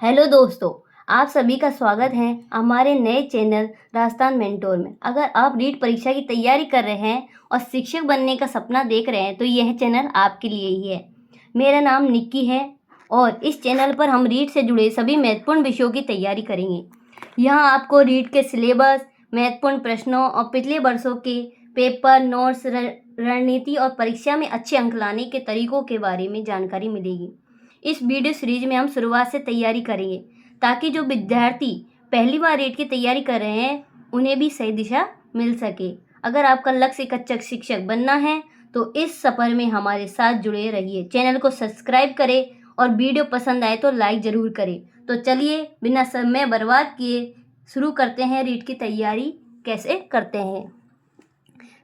Hello दोस्तों, आप सभी का स्वागत है हमारे नए चैनल राजस्थान मेंटोर में। अगर आप रीट परीक्षा की तैयारी कर रहे हैं और शिक्षक बनने का सपना देख रहे हैं तो यह चैनल आपके लिए ही है। मेरा नाम निक्की है और इस चैनल पर हम रीट से जुड़े सभी महत्वपूर्ण विषयों की तैयारी करेंगे। यहाँ आपको रीट के सिलेबस, महत्वपूर्ण प्रश्नों और पिछले वर्षों के पेपर, नोट्स, रणनीति और परीक्षा में अच्छे अंक लाने के तरीकों के बारे में जानकारी मिलेगी। इस वीडियो सीरीज में हम शुरुआत से तैयारी करेंगे ताकि जो विद्यार्थी पहली बार रीट की तैयारी कर रहे हैं उन्हें भी सही दिशा मिल सके। अगर आपका लक्ष्य एक अच्छा शिक्षक बनना है तो इस सफ़र में हमारे साथ जुड़े रहिए। चैनल को सब्सक्राइब करें और वीडियो पसंद आए तो लाइक ज़रूर करें। तो चलिए बिना समय बर्बाद किए शुरू करते हैं रीट की तैयारी कैसे करते हैं।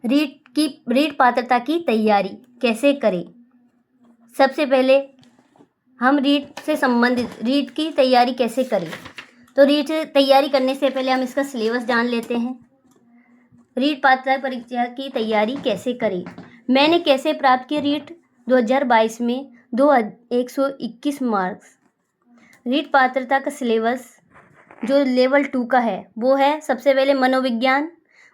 रीट पात्रता की तैयारी कैसे करें। सबसे पहले हम रीट से संबंधित रीट की तैयारी कैसे करें। तो रीट से तैयारी करने से पहले हम इसका सिलेबस जान लेते हैं। रीट पात्रता परीक्षा की तैयारी कैसे करें। मैंने कैसे प्राप्त किया रीट 2022 में 121 मार्क्स। रीट पात्रता का सिलेबस जो लेवल 2 का है वो है सबसे पहले मनोविज्ञान,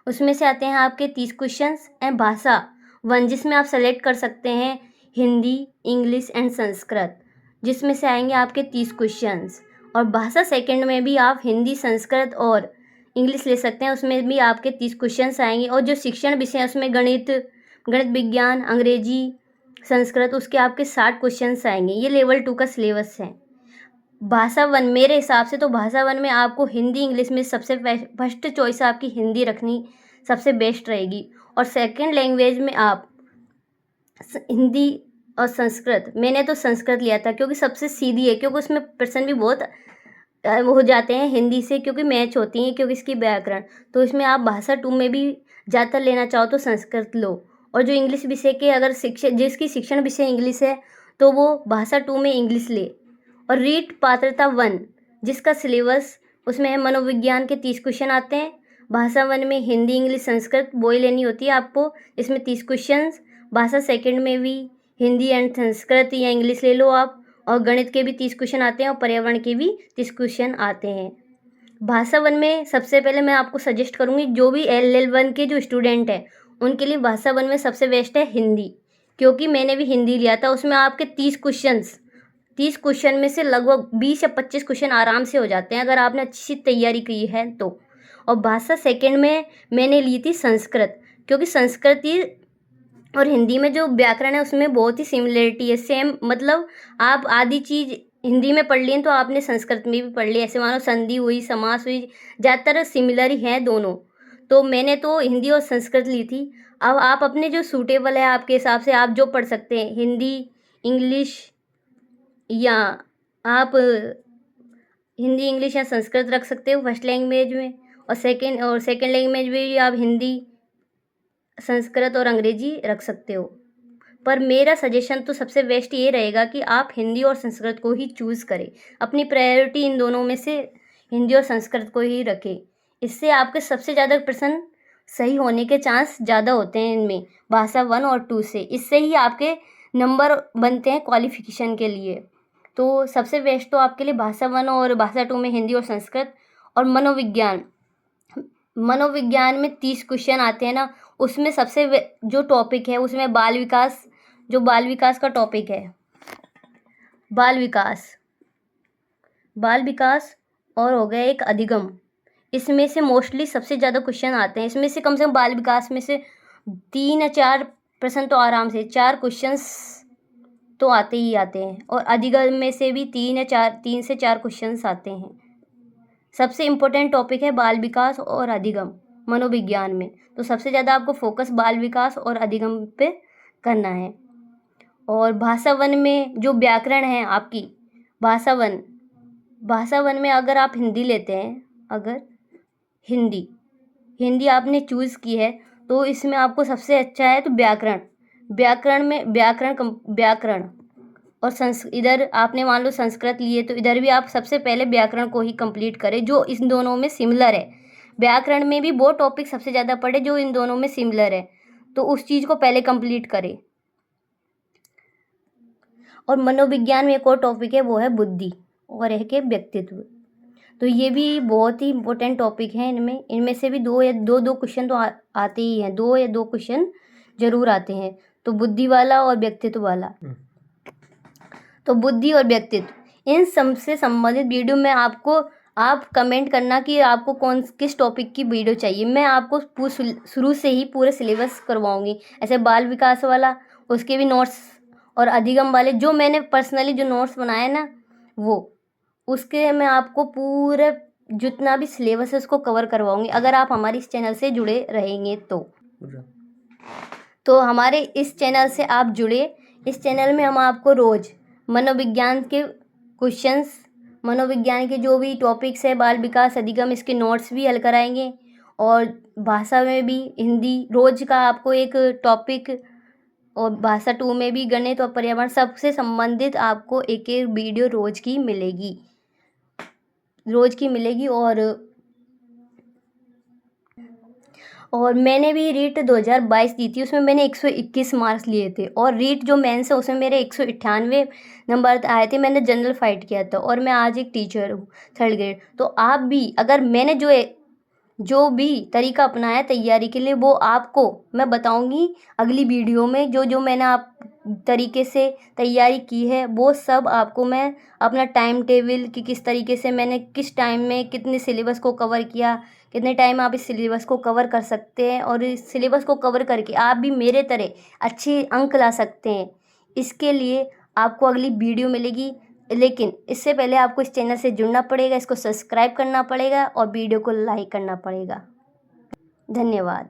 उसमें से आते हैं आपके 30 क्वेश्चंस एंड भाषा 1 जिसमें आप सेलेक्ट कर सकते हैं हिंदी, इंग्लिश एंड संस्कृत, जिसमें से आएंगे आपके 30 क्वेश्चंस। और भाषा सेकंड में भी आप हिंदी, संस्कृत और इंग्लिश ले सकते हैं, उसमें भी आपके 30 क्वेश्चंस आएंगे। और जो शिक्षण विषय है उसमें गणित विज्ञान, अंग्रेजी, संस्कृत, उसके आपके 60 क्वेश्चंस आएंगे। ये लेवल 2 का सिलेबस है। भाषा 1 मेरे हिसाब से तो भाषा 1 में आपको हिंदी, इंग्लिश में सबसे फर्स्ट चॉइस आपकी हिंदी रखनी सबसे बेस्ट रहेगी। और सेकंड लैंग्वेज में आप हिंदी और संस्कृत, मैंने तो संस्कृत लिया था क्योंकि सबसे सीधी है, क्योंकि उसमें प्रश्न भी बहुत हो जाते हैं हिंदी से, क्योंकि मैच होती हैं, क्योंकि इसकी व्याकरण। तो इसमें आप भाषा 2 में भी ज़्यादातर लेना चाहो तो संस्कृत लो। और जो इंग्लिश विषय के अगर जिसकी शिक्षण विषय इंग्लिश है तो वो भाषा 2 में इंग्लिश ले। और रीट पात्रता 1 जिसका सिलेबस उसमें है मनोविज्ञान के 30 क्वेश्चन आते हैं। भाषा 1 में हिंदी, इंग्लिश, संस्कृत वही लेनी होती है आपको, इसमें 30 क्वेश्चन। भाषा सेकंड में भी हिंदी एंड संस्कृत या इंग्लिश ले लो आप। और गणित के भी 30 क्वेश्चन आते हैं और पर्यावरण के भी 30 क्वेश्चन आते हैं। भाषा 1 में सबसे पहले मैं आपको सजेस्ट करूँगी जो भी LL1 के जो स्टूडेंट हैं उनके लिए भाषा 1 में सबसे बेस्ट है हिंदी, क्योंकि मैंने भी हिंदी लिया था। उसमें आपके 30 क्वेश्चन में से लगभग 20 या 25 क्वेश्चन आराम से हो जाते हैं अगर आपने अच्छी तैयारी की है तो। और भाषा सेकंड में मैंने ली थी संस्कृत, क्योंकि संस्कृति और हिंदी में जो व्याकरण है उसमें बहुत ही सिमिलरिटी है, सेम, मतलब आप आधी चीज़ हिंदी में पढ़ ली तो आपने संस्कृत में भी पढ़ ली। ऐसे मानो संधि हुई, समास हुई, ज़्यादातर सिमिलर ही हैं दोनों। तो मैंने तो हिंदी और संस्कृत ली थी। अब आप अपने जो सूटेबल है आपके हिसाब से आप जो पढ़ सकते हैं, हिंदी, इंग्लिश, या आप हिंदी, इंग्लिश या संस्कृत रख सकते हो फर्स्ट लैंग्वेज में। और सेकंड लैंग्वेज में भी आप हिंदी, संस्कृत और अंग्रेजी रख सकते हो। पर मेरा सजेशन तो सबसे बेस्ट ये रहेगा कि आप हिंदी और संस्कृत को ही चूज़ करें। अपनी प्रायोरिटी इन दोनों में से हिंदी और संस्कृत को ही रखें। इससे आपके सबसे ज़्यादा प्रश्न सही होने के चांस ज़्यादा होते हैं इनमें, भाषा 1 और 2 से। इससे ही आपके नंबर बनते हैं क्वालिफिकेशन के लिए। तो सबसे बेस्ट तो आपके लिए भाषा 1 और भाषा 2 में हिंदी और संस्कृत। और मनोविज्ञान में 30 क्वेश्चन आते हैं ना, उसमें सबसे जो टॉपिक है उसमें बाल विकास का टॉपिक है, बाल विकास और हो गया एक अधिगम। इसमें से मोस्टली सबसे ज़्यादा क्वेश्चन आते हैं। इसमें से कम से कम बाल विकास में से 3 या 4 प्रश्न तो आराम से 4 क्वेश्चंस तो आते ही आते हैं। और अधिगम में से भी 3 से 4 क्वेश्चंस आते हैं। सबसे इम्पोर्टेंट टॉपिक है बाल विकास और अधिगम मनोविज्ञान में। तो सबसे ज़्यादा आपको फोकस बाल विकास और अधिगम पे करना है। और भाषा 1 में जो व्याकरण है आपकी, भाषा 1 में अगर आप हिंदी लेते हैं, अगर हिंदी आपने चूज़ की है तो इसमें आपको सबसे अच्छा है तो व्याकरण और इधर आपने मान लो संस्कृत लिए तो इधर भी आप सबसे पहले व्याकरण को ही कंप्लीट करें जो इन दोनों में सिमिलर है। व्याकरण में भी वो टॉपिक सबसे ज़्यादा पढ़े जो इन दोनों में सिमिलर है, तो उस चीज़ को पहले कंप्लीट करें। और मनोविज्ञान में एक और टॉपिक है वो है बुद्धि। और एक है व्यक्तित्व। तो ये भी बहुत ही इम्पोर्टेंट टॉपिक हैं। इनमें से भी दो क्वेश्चन तो आते ही हैं, 2 या 2 क्वेश्चन ज़रूर आते हैं। तो बुद्धि वाला और व्यक्तित्व वाला। तो बुद्धि और व्यक्तित्व, इन सब से संबंधित वीडियो में आप कमेंट करना कि आपको किस टॉपिक की वीडियो चाहिए। मैं आपको शुरू से ही पूरे सिलेबस करवाऊँगी। ऐसे बाल विकास वाला, उसके भी नोट्स, और अधिगम वाले जो मैंने पर्सनली जो नोट्स बनाए ना, वो उसके मैं आपको पूरे जितना भी सिलेबस है उसको कवर करवाऊँगी, अगर आप हमारे इस चैनल से जुड़े रहेंगे तो हमारे इस चैनल से आप जुड़े। इस चैनल में हम आपको रोज़ मनोविज्ञान के क्वेश्चंस, मनोविज्ञान के जो भी टॉपिक्स है, बाल विकास, अधिगम, इसके नोट्स भी हल कराएंगे। और भाषा में भी हिंदी रोज़ का आपको एक टॉपिक, और भाषा 2 में भी गणित और पर्यावरण, सबसे संबंधित आपको एक एक वीडियो रोज़ की मिलेगी। और मैंने भी रीट 2022 दी थी, उसमें मैंने 121 मार्क्स लिए थे। और रीट जो मेंस है उसमें मेरे 198 नंबर आए थे। मैंने जनरल फाइट किया था, और मैं आज एक टीचर हूँ 3rd ग्रेड। तो आप भी, अगर मैंने जो भी तरीका अपनाया तैयारी के लिए, वो आपको मैं बताऊंगी अगली वीडियो में। जो मैंने आप तरीके से तैयारी की है, वो सब आपको मैं अपना टाइम टेबल कि किस तरीके से मैंने किस टाइम में कितने सिलेबस को कवर किया, कितने टाइम आप इस सिलेबस को कवर कर सकते हैं, और इस सिलेबस को कवर करके आप भी मेरे तरह अच्छे अंक ला सकते हैं। इसके लिए आपको अगली वीडियो मिलेगी, लेकिन इससे पहले आपको इस चैनल से जुड़ना पड़ेगा, इसको सब्सक्राइब करना पड़ेगा और वीडियो को लाइक करना पड़ेगा। धन्यवाद।